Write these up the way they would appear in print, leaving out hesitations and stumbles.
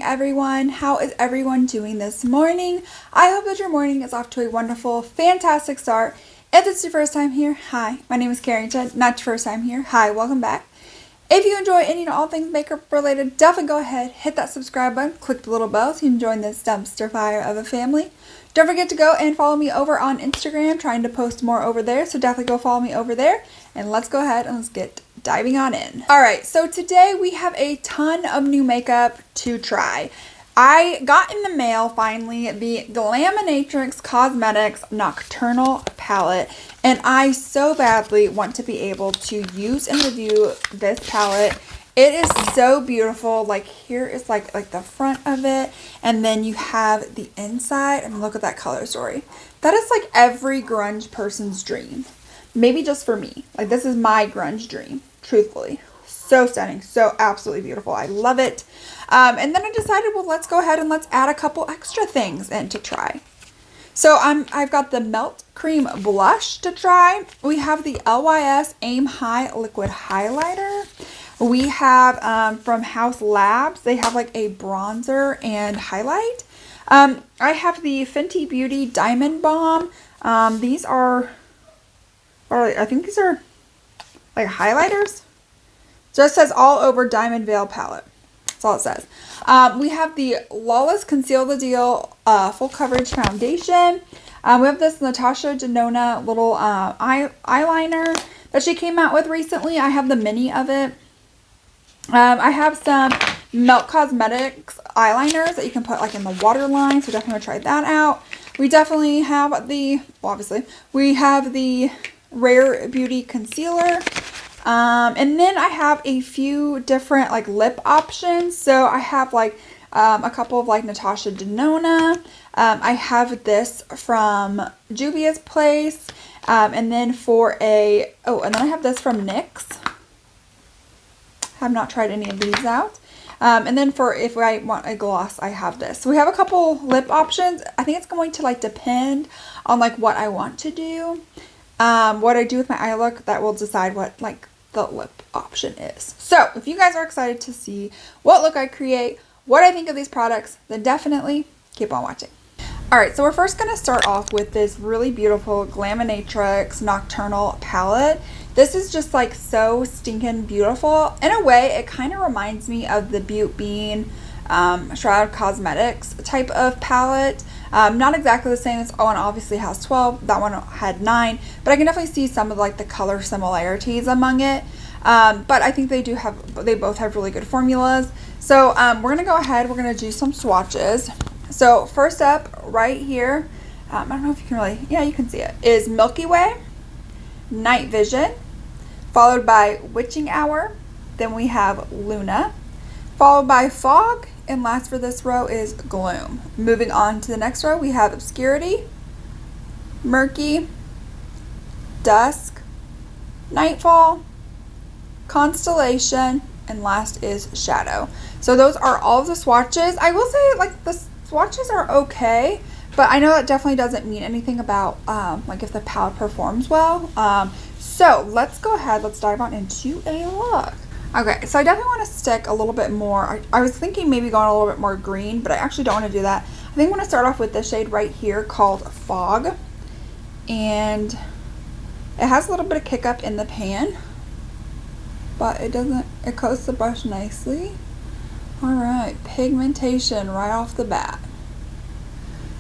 everyone. How is everyone doing this morning? I hope that your morning is off to a wonderful, fantastic start. If it's your first time here, hi, my name is Carrington. Not your first time here, hi, welcome back. If you enjoy any and all things makeup related, definitely go ahead, hit that subscribe button, click the little bell so you can join this dumpster fire of a family. Don't forget to go and follow me over on Instagram, trying to post more over there, so definitely go follow me over there. And let's go ahead and let's get diving on in. Alright, so today we have a ton of new makeup to try. I got in the mail finally the Glamanatrix Cosmetics Nocturnal palette, and I so badly want to be able to use and review this palette. It is so beautiful. Like, here is like the front of it, and then you have the inside. I mean, look at that color story. That is like every grunge person's dream. Maybe just for me. Like, this is my grunge dream, truthfully. So stunning, so absolutely beautiful. I love it. And then I decided, well, let's go ahead and let's add a couple extra things in to try. So I've got the Melt Cream Blush to try. We have the LYS Aim High Liquid Highlighter. We have from Haus Labs, they have like a bronzer and highlight. I have the Fenty Beauty Diamond Balm. These are, I think these are like highlighters. Just says all over Diamond Veil palette. That's all it says. We have the Lawless Conceal the Deal Full Coverage Foundation. We have this Natasha Denona little eyeliner that she came out with recently. I have the mini of it. I have some Melt Cosmetics eyeliners that you can put like in the waterline, so definitely try that out. We definitely have the, well, obviously, we have the Rare Beauty Concealer. And then I have a few different like lip options. So I have like a couple of like Natasha Denona. I have this from Juvia's Place. And then for a, and then I have this from NYX. Have not tried any of these out. And then for if I want a gloss, I have this. So we have a couple lip options. I think it's going to like depend on like what I want to do. What I do with my eye look, that will decide what like the lip option is. So if you guys are excited to see what look I create, what I think of these products, then definitely keep on watching. Alright, so we're first going to start off with this really beautiful Glaminatrix Nocturnal palette. This is just like so stinking beautiful. In a way, it kind of reminds me of the Beauty Bean Shroud Cosmetics type of palette. Not exactly the same. This one obviously has 12. That one had 9. But I can definitely see some of like the color similarities among it. But I think they both have really good formulas. So we're going to go ahead. We're going to do some swatches. So first up right here, I don't know if you can really, yeah, you can see it, is Milky Way, Night Vision, followed by Witching Hour. Then we have Luna, followed by Fog, and last for this row is Gloom. Moving on to the next row, we have Obscurity, Murky, Dusk, Nightfall, Constellation, and last is Shadow. So those are all of the swatches. I will say like the swatches are okay, but I know that definitely doesn't mean anything about like if the palette performs well. So let's go ahead, let's dive on into a look. Okay, so I definitely want to stick a little bit more. I was thinking maybe going a little bit more green, but I actually don't want to do that. I think I'm going to start off with this shade right here called Fog. And it has a little bit of kick up in the pan, but it coats the brush nicely. Alright, pigmentation right off the bat.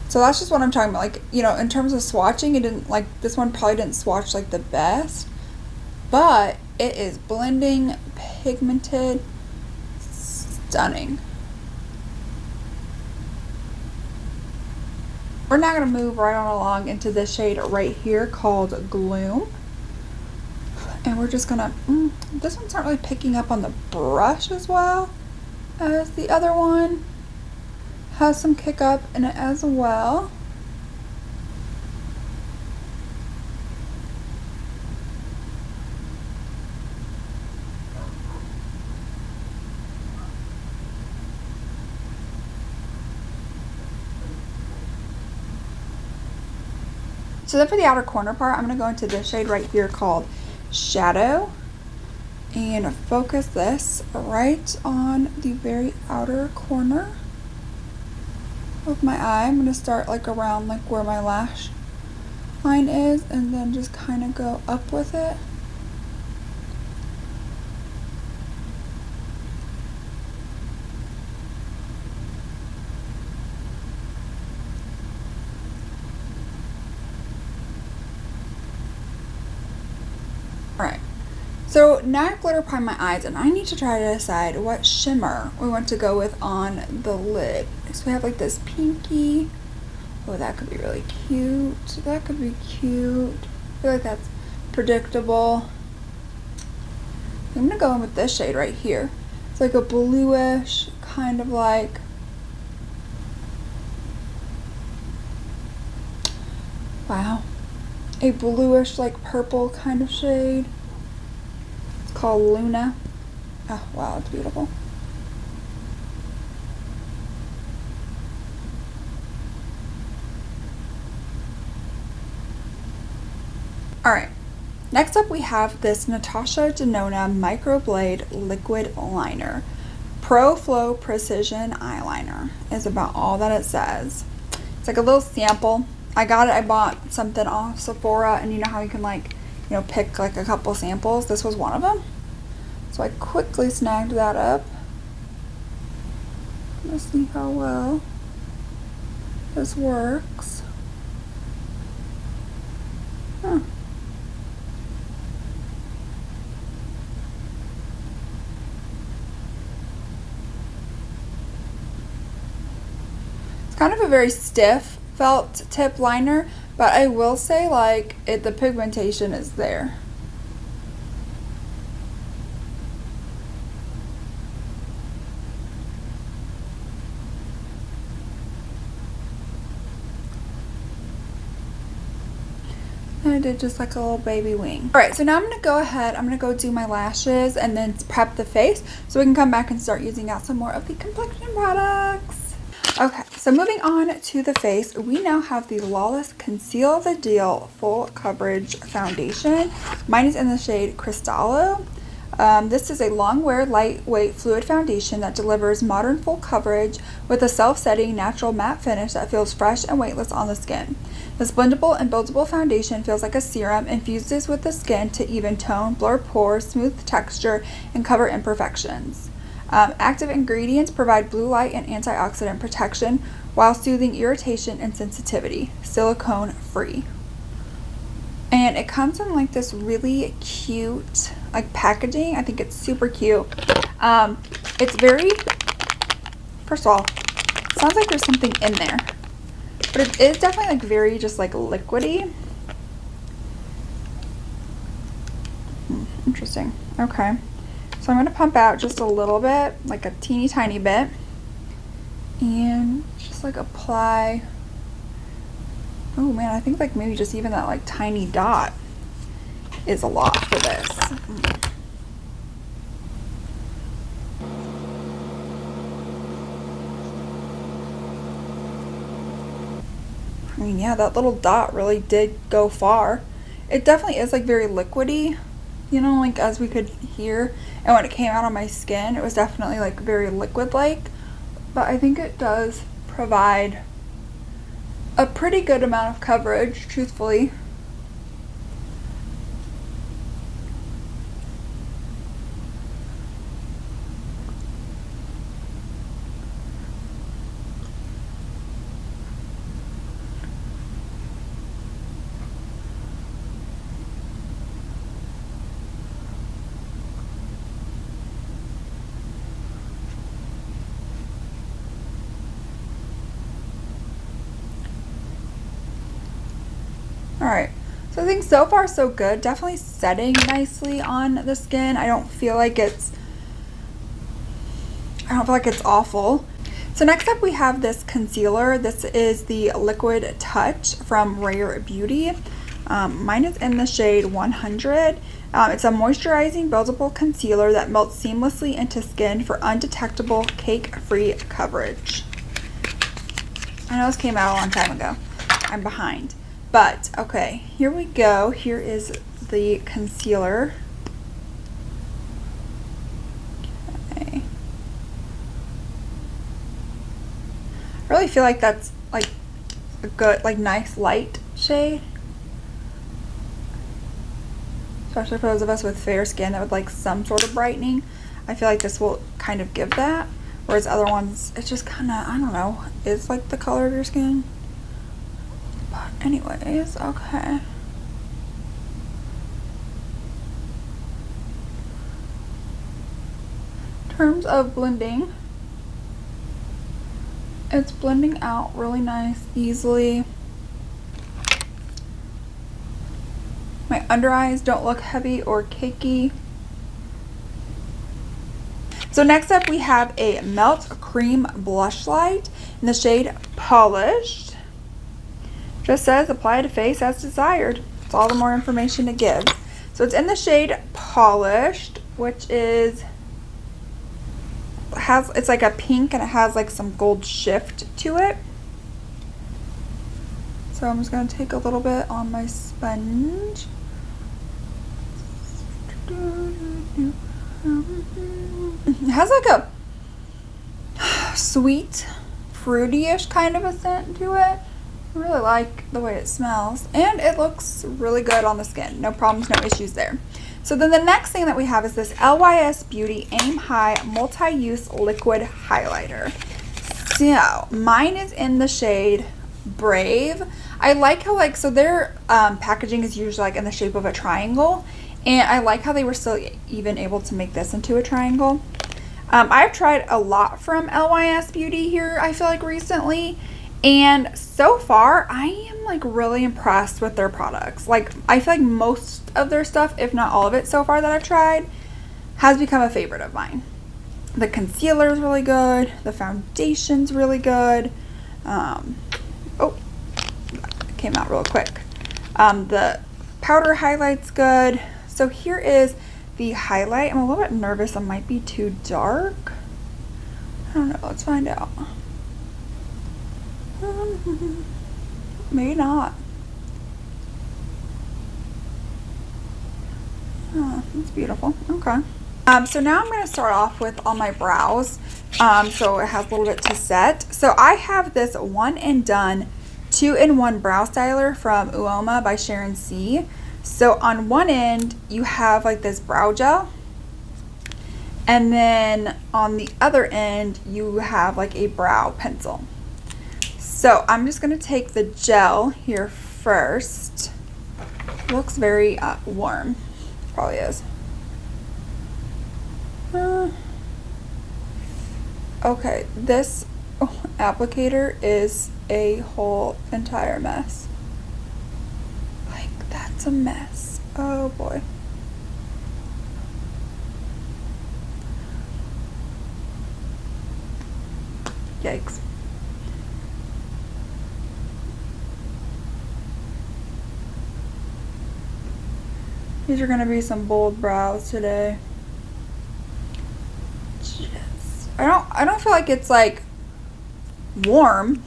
So that's just what I'm talking about. Like, you know, in terms of swatching, it didn't, like, this one probably didn't swatch like the best, but it is blending, pigmented, stunning. We're now going to move right on along into this shade right here called Gloom. And we're just going to, this one's not really picking up on the brush as well as the other one. Has some kick up in it as well. So then for the outer corner part, I'm going to go into this shade right here called Shadow. and focus this right on the very outer corner. of my eye. I'm going to start like around like where my lash line is and then just kind of go up with it. Alright, so now I've glitter primed my eyes and I need to try to decide what shimmer we want to go with on the lid. So we have like this pinky. Oh, that could be really cute. That could be cute. I feel like that's predictable. I'm gonna go in with this shade right here. It's like a bluish, kind of like, wow, a bluish like purple kind of shade. It's called Luna. Oh wow, it's beautiful. Alright, next up we have this Natasha Denona Microblade Liquid Liner. Pro Flow Precision Eyeliner is about all that it says. It's like a little sample. I bought something off Sephora, and you know how you can like, you know, pick like a couple samples? This was one of them. So I quickly snagged that up. Let's see how well this works. Huh. Kind of a very stiff felt tip liner, but I will say like the pigmentation is there. And I did just like a little baby wing. All right, so now I'm gonna go ahead, I'm gonna go do my lashes and then prep the face so we can come back and start using out some more of the complexion products. Okay, so moving on to the face, we now have the Lawless Conceal the Deal Full Coverage Foundation. Mine is in the shade Cristallo. This is a long wear, lightweight fluid foundation that delivers modern full coverage with a self-setting natural matte finish that feels fresh and weightless on the skin. This blendable and buildable foundation feels like a serum, infuses with the skin to even tone, blur pores, smooth texture, and cover imperfections. Active ingredients provide blue light and antioxidant protection while soothing irritation and sensitivity. Silicone free. And it comes in like this really cute like packaging. I think it's super cute. It's very, first of all, it sounds like there's something in there, but it is definitely like very just like liquidy. Interesting. Okay. So I'm going to pump out just a little bit, like a teeny tiny bit, and just like apply. Oh man, I think like maybe just even that like tiny dot is a lot for this. I mean, yeah, that little dot really did go far. It definitely is like very liquidy, you know, like as we could hear. And when it came out on my skin, it was definitely like very liquid-like. But I think it does provide a pretty good amount of coverage, truthfully. Alright, so I think so far so good. Definitely setting nicely on the skin. I don't feel like it's awful. So next up we have this concealer. This is the Liquid Touch from Rare Beauty. Mine is in the shade 100. It's a moisturizing buildable concealer that melts seamlessly into skin for undetectable cake-free coverage. I know this came out a long time ago. I'm behind. But, okay, here we go. Here is the concealer. Okay. I really feel like that's like a good, like nice light shade. Especially for those of us with fair skin that would like some sort of brightening. I feel like this will kind of give that. Whereas other ones, it's just kind of, I don't know, is like the color of your skin. But anyways, okay. In terms of blending, it's blending out really nice, easily. My under eyes don't look heavy or cakey. So next up we have a Melt Cream Blush Light in the shade Polished. Just says apply to face as desired. It's all the more information to give. So it's in the shade Polished, which is, it's like a pink and it has like some gold shift to it. So I'm just going to take a little bit on my sponge. It has like a sweet, fruity-ish kind of a scent to it. I really like the way it smells. And it looks really good on the skin. No problems, no issues there. So then the next thing that we have is this LYS Beauty Aim High Multi-Use Liquid Highlighter. So mine is in the shade Brave. I like how like, so their packaging is usually like in the shape of a triangle. And I like how they were still even able to make this into a triangle. I've tried a lot from LYS Beauty here, I feel like recently. And so far, I am like really impressed with their products. Like, I feel like most of their stuff, if not all of it so far that I've tried, has become a favorite of mine. The concealer is really good. The foundation's really good. Oh, that came out real quick. The powder highlight's good. So here is the highlight. I'm a little bit nervous it might be too dark. I don't know, let's find out. Maybe not. Oh, that's beautiful. Okay. So now I'm going to start off with on my brows. So it has a little bit to set. So I have this One and Done 2-in-1 brow styler from Uoma by Sharon C. So on one end you have like this brow gel, and then on the other end you have like a brow pencil. So I'm just going to take the gel here first. It looks very warm. Probably is. Okay, this applicator is a whole entire mess. Like, that's a mess. Oh boy. Yikes. These are going to be some bold brows today. I don't feel like it's like warm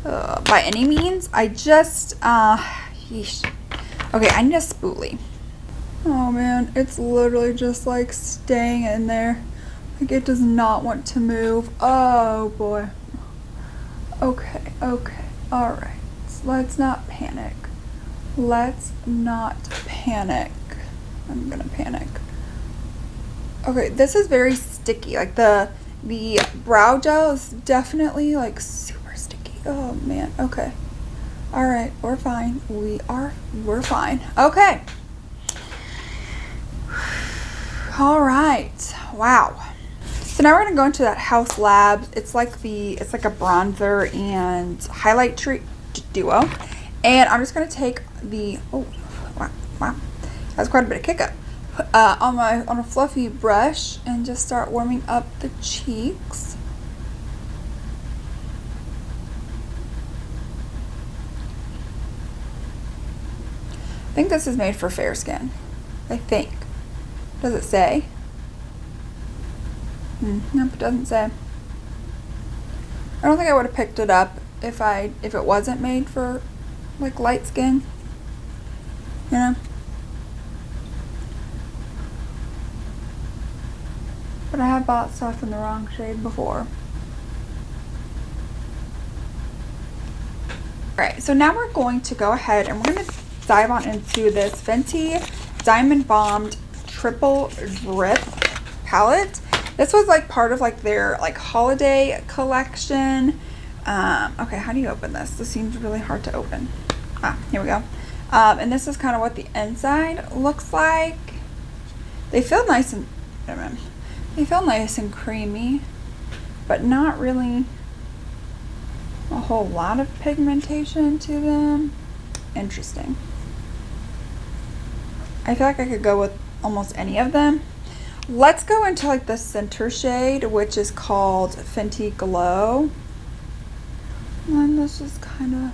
by any means. I just yeesh. Okay, I need a spoolie. Oh man, it's literally just like staying in there. Like it does not want to move. Oh boy. Okay, okay. All right. Let's not panic. Let's not panic. I'm gonna panic. Okay, this is very sticky. Like the brow gel is definitely like super sticky. Oh man. Okay. All right, we're fine. We're fine. Okay. All right. Wow. So now we're gonna go into that Haus Labs. It's like a bronzer and highlight duo. And I'm just gonna take the wow. That's quite a bit of kick up. On a fluffy brush and just start warming up the cheeks. I think this is made for fair skin. I think. Does it say? Nope, it doesn't say. I don't think I would have picked it up if it wasn't made for like light skin. You know? But I have bought stuff in the wrong shade before. Alright, so now we're going to go ahead and we're going to dive on into this Fenty Diamond Bombed Triple Drip palette. This was like part of like their like holiday collection. Okay, how do you open this? This seems really hard to open. Here we go. And this is kind of what the inside looks like. They feel nice and creamy, but not really a whole lot of pigmentation to them. Interesting. I feel like I could go with almost any of them. Let's go into like the center shade, which is called Fenty Glow. And this is kind of,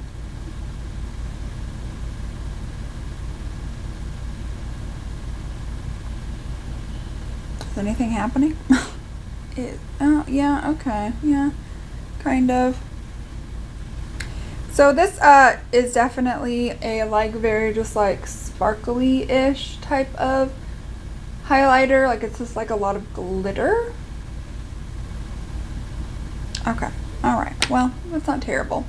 is anything happening? Oh yeah, okay, yeah, kind of. So this is definitely a like very just like sparkly-ish type of highlighter. Like it's just like a lot of glitter. Okay, all right, well, that's not terrible.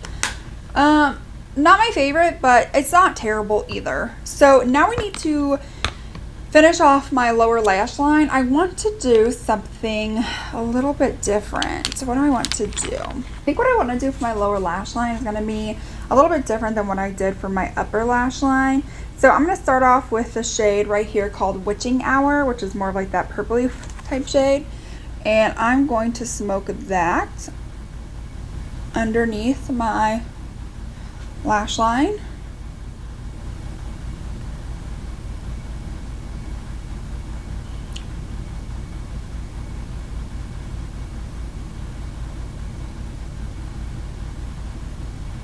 Not my favorite, but it's not terrible either. So now we need to finish off my lower lash line. I want to do something a little bit different. So what do I want to do? I think what I want to do for my lower lash line is going to be a little bit different than what I did for my upper lash line. So I'm going to start off with the shade right here called Witching Hour, which is more of like that purpley type shade. And I'm going to smoke that underneath my lash line.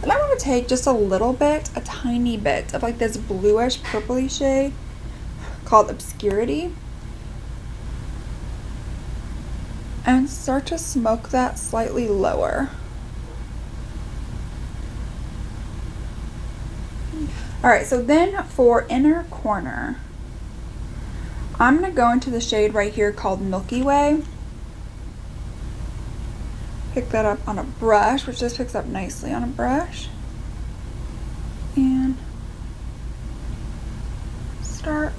And I want to take just a little bit, a tiny bit of like this bluish purpley shade called Obscurity, and start to smoke that slightly lower. Alright, so then for inner corner, I'm going to go into the shade right here called Milky Way. Pick that up on a brush, which just picks up nicely on a brush. And start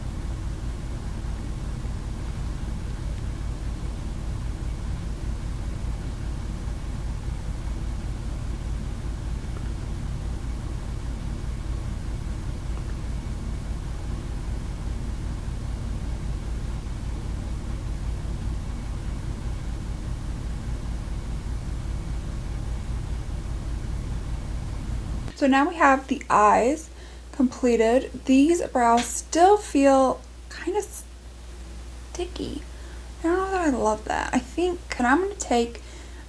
So now we have the eyes completed. These brows still feel kind of sticky. I don't know that I love that. I think, and I'm going to take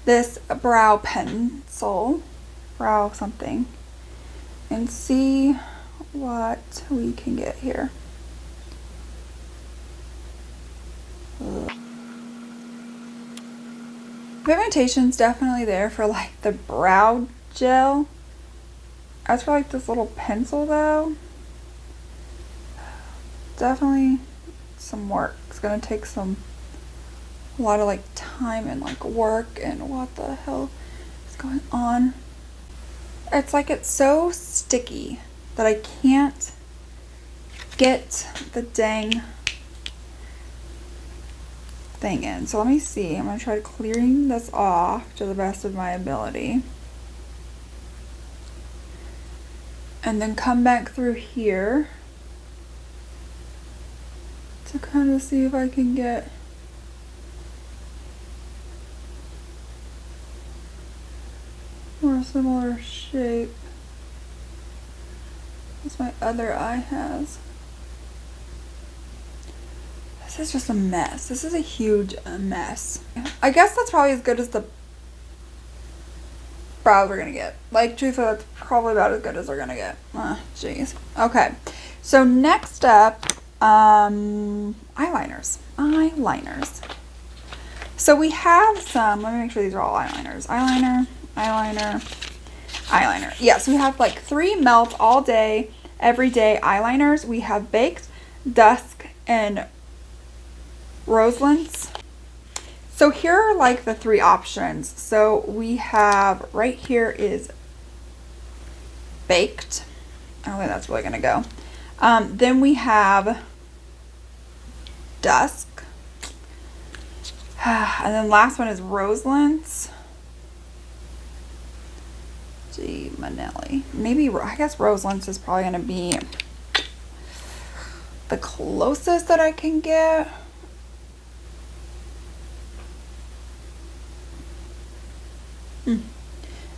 this brow pencil, brow something, and see what we can get here. Pigmentation's definitely there for like the brow gel. As for like this little pencil though, definitely some work. It's gonna take a lot of like time and like work, and what the hell is going on? It's like it's so sticky that I can't get the dang thing in. So let me see. I'm gonna try clearing this off to the best of my ability. And then come back through here to kind of see if I can get more similar shape as my other eye has. This is just a mess. This is a huge mess. I guess that's probably as good as the brows we're gonna get. Like, truthfully, that's probably about as good as we're gonna get. Jeez. Okay. So next up, eyeliners. So we have some, let me make sure these are all eyeliners. Eyeliner, eyeliner. Yes, we have like 3 melt all day, everyday eyeliners. We have Baked, Dusk, and Roselands. So here are like the 3 options. So we have right here is Baked. I don't think that's really gonna go. Then we have Dusk. And then last one is Roselands. Gee, Manelli. Maybe, I guess Roselands is probably gonna be the closest that I can get.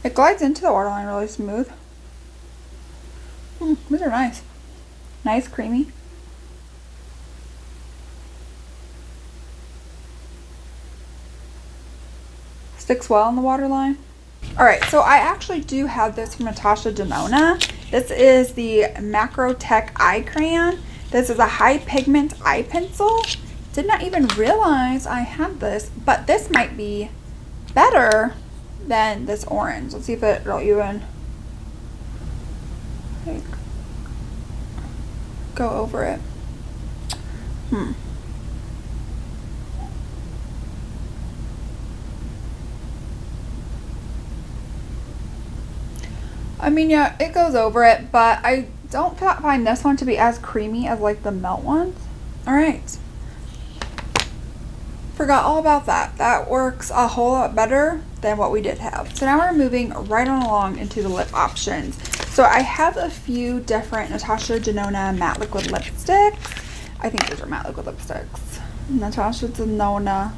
It glides into the waterline really smooth. These are nice. Nice, creamy. Sticks well in the waterline. Alright, so I actually do have this from Natasha Denona. This is the Macro Tech Eye Crayon. This is a high pigment eye pencil. Did not even realize I had this, but this might be better than this orange. Let's see if it'll even like go over it. I mean, yeah, it goes over it, but I don't find this one to be as creamy as like the Melt ones. All right. Forgot all about that. That works a whole lot better than what we did have. So now we're moving right on along into the lip options. So I have a few different Natasha Denona matte liquid lipsticks. I think these are matte liquid lipsticks. Natasha Denona.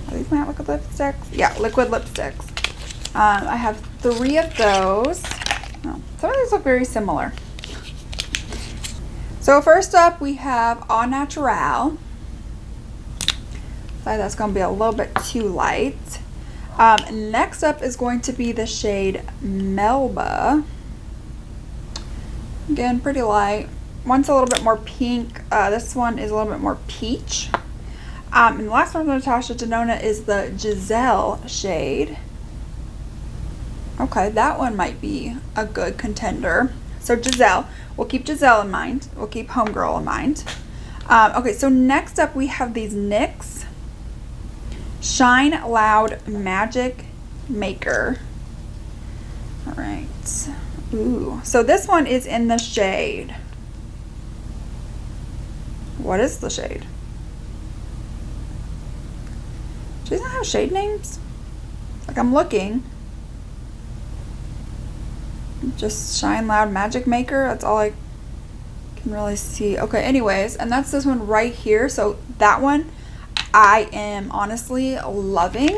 Are these matte liquid lipsticks? Yeah, liquid lipsticks. I have 3 of those. Oh, some of these look very similar. So first up we have Au Naturel. That's going to be a little bit too light. Next up is going to be the shade Melba. Again, pretty light. One's a little bit more pink. This one is a little bit more peach. And the last one from Natasha Denona is the Giselle shade. Okay, that one might be a good contender. So Giselle, we'll keep Giselle in mind. We'll keep Homegirl in mind. Okay, so next up we have these NYX Shine Loud Magic Maker. All right. Ooh, so this one is in the shade. What is the shade? She doesn't have shade names? Like, I'm looking. Just Shine Loud Magic Maker. That's all I can really see. Okay, anyways, and that's this one right here. So that one I am honestly loving.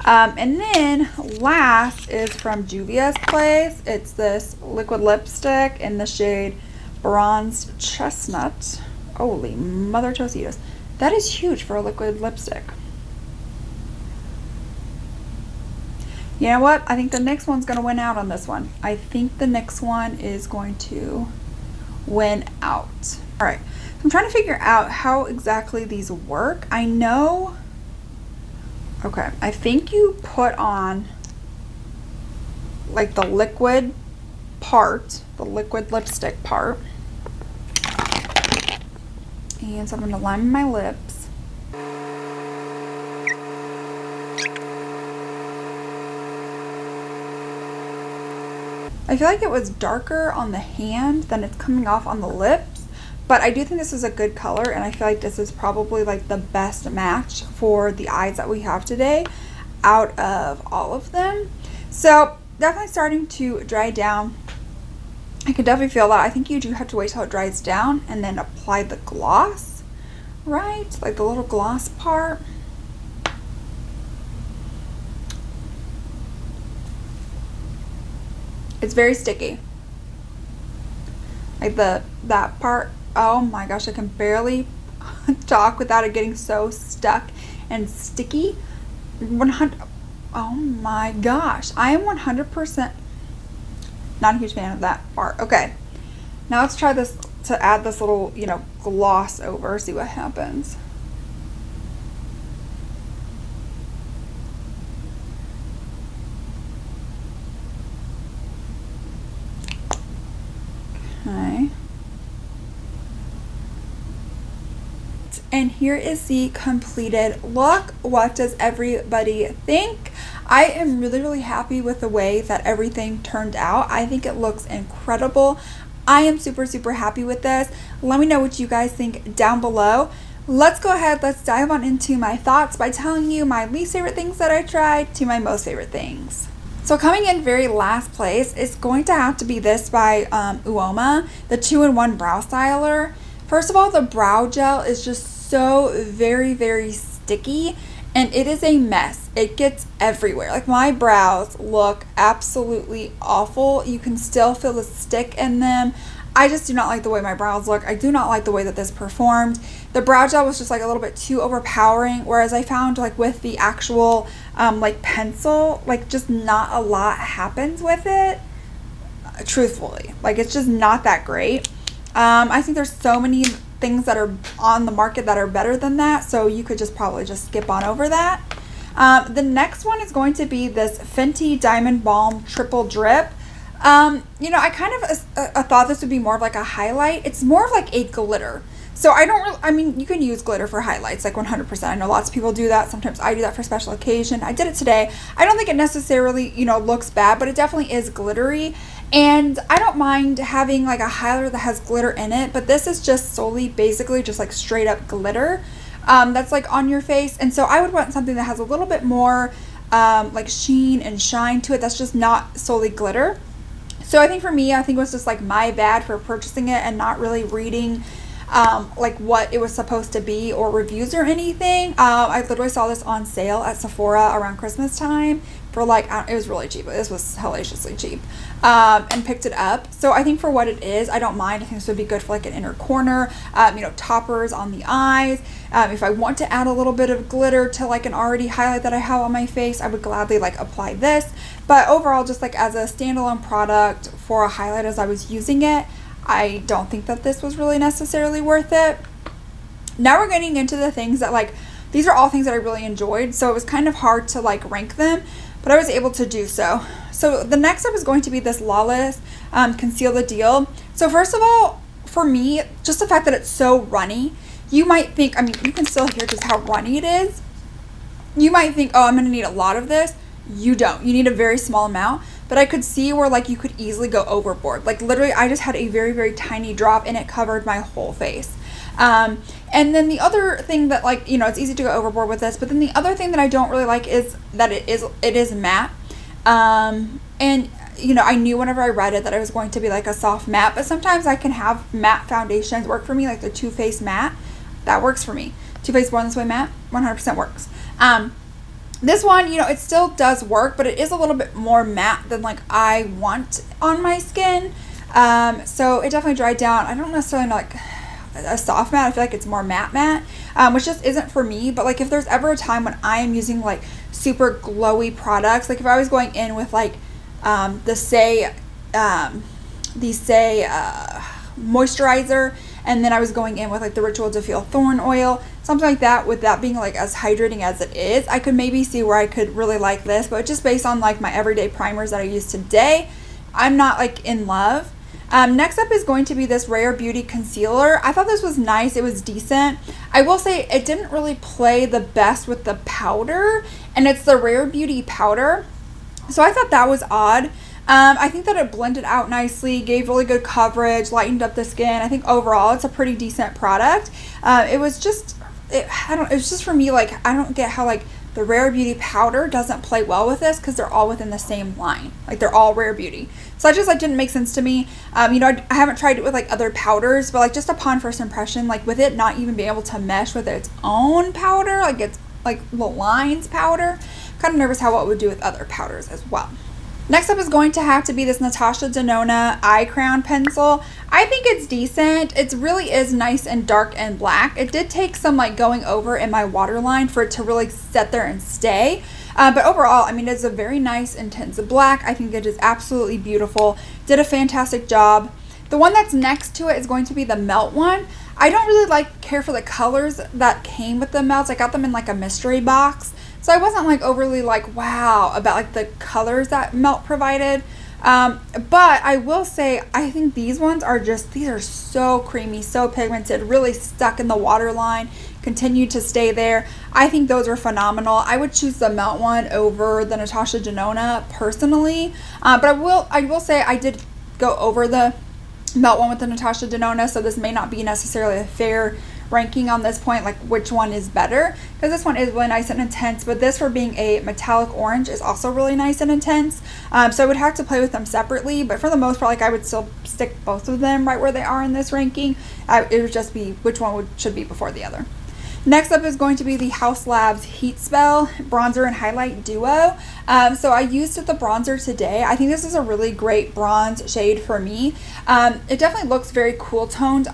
And then last is from Juvia's Place. It's this liquid lipstick in the shade Bronzed Chestnut. Holy mother Tositas. That is huge for a liquid lipstick. You know what? I think the NYX one's going to win out on this one. I think the NYX one is going to win out. All right. So I'm trying to figure out how exactly these work. I know. Okay. I think you put on like the liquid part, the liquid lipstick part. And so I'm going to line my lips. I feel like it was darker on the hand than it's coming off on the lips, but I do think this is a good color, and I feel like this is probably like the best match for the eyes that we have today out of all of them. So definitely starting to dry down. I can definitely feel that. I think you do have to wait till it dries down and then apply the gloss, right? Like the little gloss part. It's very sticky. Like that part, oh my gosh, I can barely talk without it getting so stuck and sticky. 100, oh my gosh, I am 100% not a huge fan of that part. Okay, now let's try this to add this little, you know, gloss over, see what happens. Okay. And here is the completed look. What does everybody think? I am really happy with the way that everything turned out. I think it looks incredible. I am super happy with this. Let me know what you guys think down below. Let's go ahead, let's dive on into my thoughts by telling you my least favorite things that I tried to my most favorite things. So coming in very last place is going to have to be this by Uoma, the 2-in-1 Brow Styler. First of all, the brow gel is just so very sticky, and it is a mess. It gets everywhere. Like, my brows look absolutely awful. You can still feel the stick in them. I just do not like the way my brows look. I do not like the way that this performed. The brow gel was just like a little bit too overpowering, whereas I found like with the actual like pencil, like just not a lot happens with it, truthfully. Like, it's just not that great. I think there's so many things that are on the market that are better than that, so you could just probably just skip on over that. The next one is going to be this Fenty Diamond Balm Triple Drip. You know, I kind of thought this would be more of like a highlight. It's more of like a glitter. So I mean, you can use glitter for highlights, like 100%. I know lots of people do that. Sometimes I do that for special occasion. I did it today. I don't think it necessarily, you know, looks bad, but it definitely is glittery. And I don't mind having like a highlighter that has glitter in it, but this is just solely basically just like straight up glitter that's like on your face. And so I would want something that has a little bit more like sheen and shine to it that's just not solely glitter. So I think for me, I think it was just like my bad for purchasing it and not really reading like what it was supposed to be or reviews or anything. I literally saw this on sale at Sephora around Christmas time for like, it was really cheap. This was hellaciously cheap, and picked it up. So I think for what it is, I don't mind. I think this would be good for like an inner corner, you know, toppers on the eyes. If I want to add a little bit of glitter to like an already highlight that I have on my face, I would gladly like apply this. But overall, just like as a standalone product for a highlight as I was using it, I don't think that this was really necessarily worth it. Now we're getting into the things that like, these are all things that I really enjoyed, so it was kind of hard to like rank them, but I was able to do so. So the next up is going to be this Lawless Conceal the Deal. So first of all, for me, just the fact that it's so runny, you might think, I mean, you can still hear just how runny it is. You might think, oh, I'm going to need a lot of this. You don't. You need a very small amount. But I could see where like you could easily go overboard. Like literally, I just had a very tiny drop and it covered my whole face. And then the other thing that, like, you know, it's easy to go overboard with this, but then the other thing that I don't really like is that it is matte. And you know, I knew whenever I read it that it was going to be like a soft matte, but sometimes I can have matte foundations work for me, like the Too Faced matte. That works for me. Too Faced Born This Way matte 100% works. This one, you know, it still does work, but it is a little bit more matte than like I want on my skin. So it definitely dried down. I don't necessarily know like a soft matte. I feel like it's more matte, which just isn't for me. But like if there's ever a time when I am using like super glowy products, like if I was going in with like the Say moisturizer, and then I was going in with like the Ritual to Feel Thorn Oil, something like that, with that being like as hydrating as it is, I could maybe see where I could really like this. But just based on like my everyday primers that I use today, I'm not like in love. Next up is going to be this Rare Beauty Concealer. I thought this was nice. It was decent. I will say it didn't really play the best with the powder, and it's the Rare Beauty powder. So I thought that was odd. I think that it blended out nicely, gave really good coverage, lightened up the skin. I think overall it's a pretty decent product. It was just, it was just for me, like, I don't get how like the Rare Beauty powder doesn't play well with this, because they're all within the same line. Like, they're all Rare Beauty. So that just like didn't make sense to me. You know, I haven't tried it with like other powders, but like just upon first impression, like with it not even being able to mesh with its own powder, like it's like the lines powder, kind of nervous how it would do with other powders as well. Next up is going to have to be this Natasha Denona Eye Crayon Pencil. I think it's decent. It really is nice and dark and black. It did take some like going over in my waterline for it to really set there and stay. But overall, I mean, it's a very nice intense black. I think it is absolutely beautiful. Did a fantastic job. The one that's next to it is going to be the Melt one. I don't really care for the colors that came with the melts. I got them in like a mystery box. So I wasn't like overly like wow about like the colors that Melt provided. But I will say, I think these ones are just, these are so creamy, so pigmented, really stuck in the waterline. You continued to stay there. I think those are phenomenal. I would choose the Melt one over the Natasha Denona personally, but I will say I did go over the Melt one with the Natasha Denona, so this may not be necessarily a fair ranking on this point, like which one is better, because this one is really nice and intense, but this, for being a metallic orange, is also really nice and intense. So I would have to play with them separately, but for the most part, like, I would still stick both of them right where they are in this ranking. It would just be which one should be before the other. Next up is going to be the Haus Labs Heat Spell Bronzer and Highlight Duo. So I used the bronzer today. I think this is a really great bronze shade for me. It definitely looks very cool toned.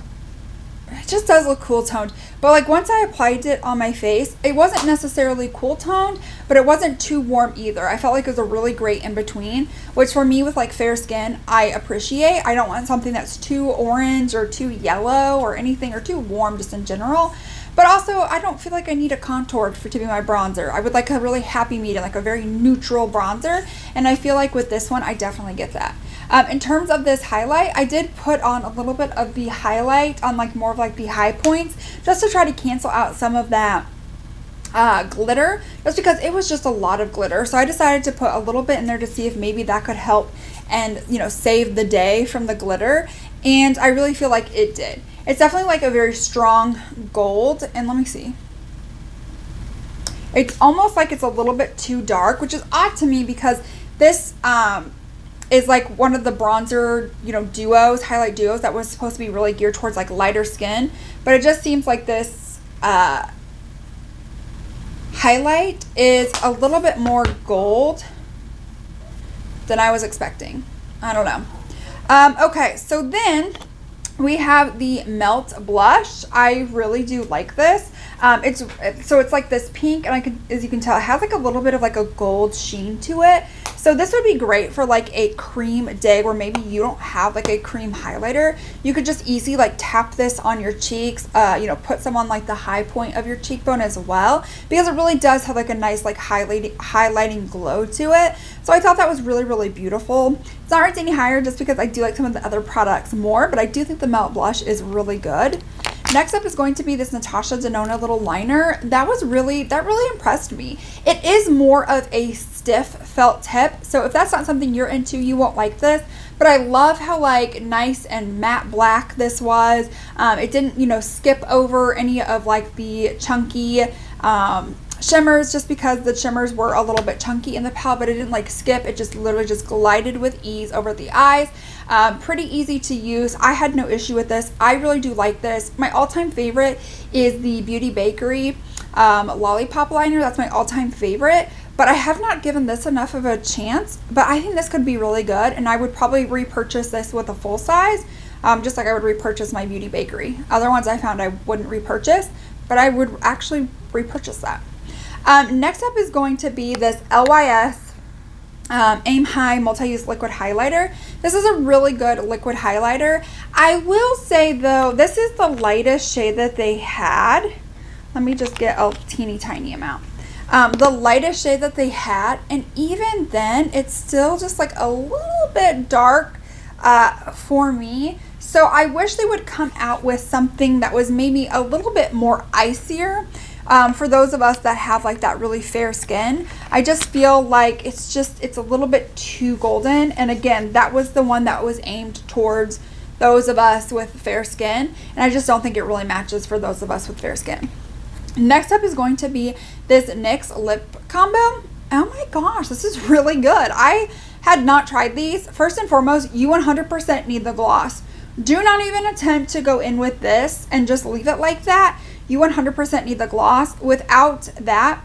It just does look cool toned, but like once I applied it on my face, it wasn't necessarily cool toned, but it wasn't too warm either. I felt like it was a really great in between, which for me with like fair skin, I appreciate. I don't want something that's too orange or too yellow or anything, or too warm just in general. But also, I don't feel like I need a contour to be my bronzer. I would like a really happy medium, like a very neutral bronzer, and I feel like with this one, I definitely get that. In terms of this highlight, I did put on a little bit of the highlight on like more of like the high points, just to try to cancel out some of that glitter, just because it was just a lot of glitter. So I decided to put a little bit in there to see if maybe that could help and, you know, save the day from the glitter, and I really feel like it did. It's definitely like a very strong gold, and let me see. It's almost like it's a little bit too dark, which is odd to me because this is like one of the bronzer, you know, duos, highlight duos that was supposed to be really geared towards like lighter skin, but it just seems like this highlight is a little bit more gold than I was expecting. I don't know. Okay, so then we have the Melt blush. I really do like this. It's like this pink, and as you can tell, it has like a little bit of like a gold sheen to it. So this would be great for like a cream day where maybe you don't have like a cream highlighter. You could just easily like tap this on your cheeks, you know, put some on like the high point of your cheekbone as well, because it really does have like a nice like highlighting glow to it. So I thought that was really, really beautiful. It's not ranked any higher just because I do like some of the other products more, but I do think the Melt blush is really good. Next up is going to be this Natasha Denona little liner. That really impressed me. It is more of a stiff felt tip, so if that's not something you're into, you won't like this. But I love how like nice and matte black this was. It didn't, you know, skip over any of like the chunky shimmers, just because the shimmers were a little bit chunky in the palette, but it didn't like skip. It just literally just glided with ease over the eyes. Pretty easy to use. I had no issue with this. I really do like this. My all-time favorite is the Beauty Bakery Lollipop Liner. That's my all-time favorite, but I have not given this enough of a chance, but I think this could be really good, and I would probably repurchase this with a full size, just like I would repurchase my Beauty Bakery. Other ones I found I wouldn't repurchase, but I would actually repurchase that. Next up is going to be this LYS Aim High Multi-Use Liquid Highlighter. This is a really good liquid highlighter. I will say though, this is the lightest shade that they had. Let me just get a teeny tiny amount. The lightest shade that they had, and even then it's still just like a little bit dark for me. So I wish they would come out with something that was maybe a little bit more icier. For those of us that have like that really fair skin, I just feel like it's a little bit too golden. And again, that was the one that was aimed towards those of us with fair skin, and I just don't think it really matches for those of us with fair skin. Next up is going to be this NYX Lip Combo. Oh my gosh, this is really good. I had not tried these. First and foremost, you 100% need the gloss. Do not even attempt to go in with this and just leave it like that. You 100% need the gloss. Without that,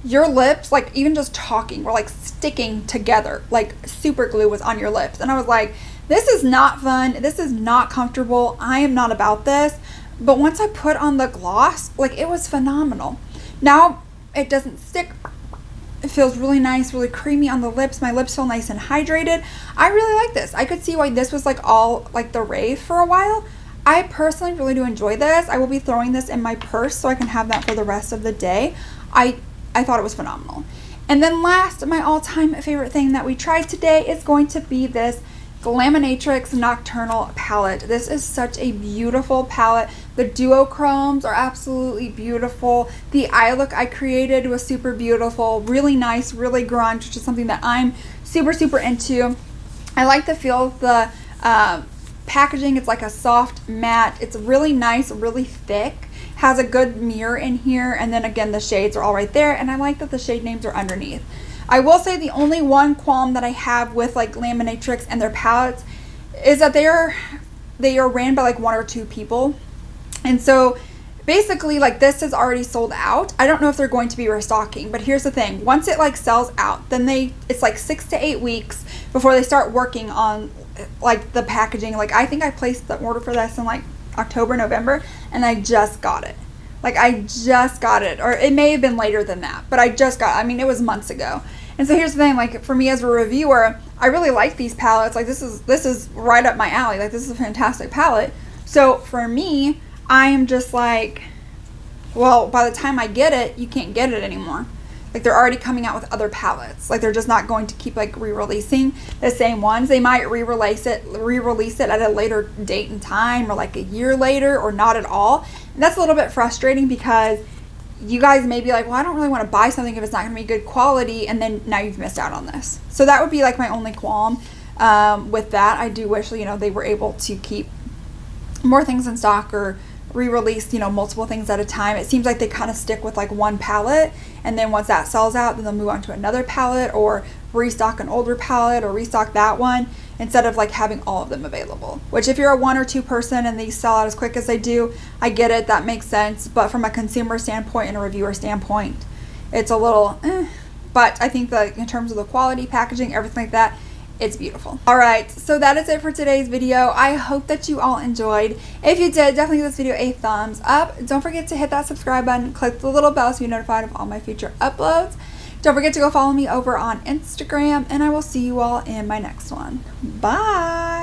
your lips, like even just talking, were like sticking together, like super glue was on your lips. And I was like, this is not fun. This is not comfortable. I am not about this. But once I put on the gloss, like it was phenomenal. Now it doesn't stick. It feels really nice, really creamy on the lips. My lips feel nice and hydrated. I really like this. I could see why this was like all like the rave for a while. I personally really do enjoy this. I will be throwing this in my purse so I can have that for the rest of the day. I thought it was phenomenal. And then last, my all-time favorite thing that we tried today is going to be this Glaminatrix Nocturnal palette. This is such a beautiful palette. The duochromes are absolutely beautiful. The eye look I created was super beautiful, really nice, really grunge, which is something that I'm super into. I like the feel of the packaging. It's like a soft matte. It's really nice, really thick. Has a good mirror in here, and then again the shades are all right there, and I like that the shade names are underneath. I will say the only one qualm that I have with like Glamanatrix and their palettes is that they are ran by like 1 or 2 people. And so basically like this is already sold out. I don't know if they're going to be restocking, but here's the thing. Once it like sells out, then it's like 6 to 8 weeks before they start working on like the packaging. Like I think I placed the order for this in like October, November, and I just got it. Like I just got it, or it may have been later than that, but I just got it. I mean, it was months ago. And so here's the thing, like for me as a reviewer, I really like these palettes. Like this is right up my alley. Like this is a fantastic palette. So for me, I am just like, well, by the time I get it, you can't get it anymore. Like they're already coming out with other palettes. Like they're just not going to keep like re-releasing the same ones. They might re-release it at a later date and time, or like a year later, or not at all. And that's a little bit frustrating because you guys may be like, well, I don't really want to buy something if it's not going to be good quality, and then now you've missed out on this. So that would be like my only qualm with that. I do wish, you know, they were able to keep more things in stock or re-release, you know, multiple things at a time. It seems like they kind of stick with like one palette, and then once that sells out, then they'll move on to another palette, or restock an older palette, or restock that one, instead of like having all of them available. Which if you're a 1 or 2 person and these sell out as quick as they do, I get it, that makes sense. But from a consumer standpoint and a reviewer standpoint, it's a little but I think that in terms of the quality, packaging, everything like that, it's beautiful. Alright, so that is it for today's video. I hope that you all enjoyed. If you did, definitely give this video a thumbs up. Don't forget to hit that subscribe button, click the little bell so you're notified of all my future uploads. Don't forget to go follow me over on Instagram, and I will see you all in my next one. Bye!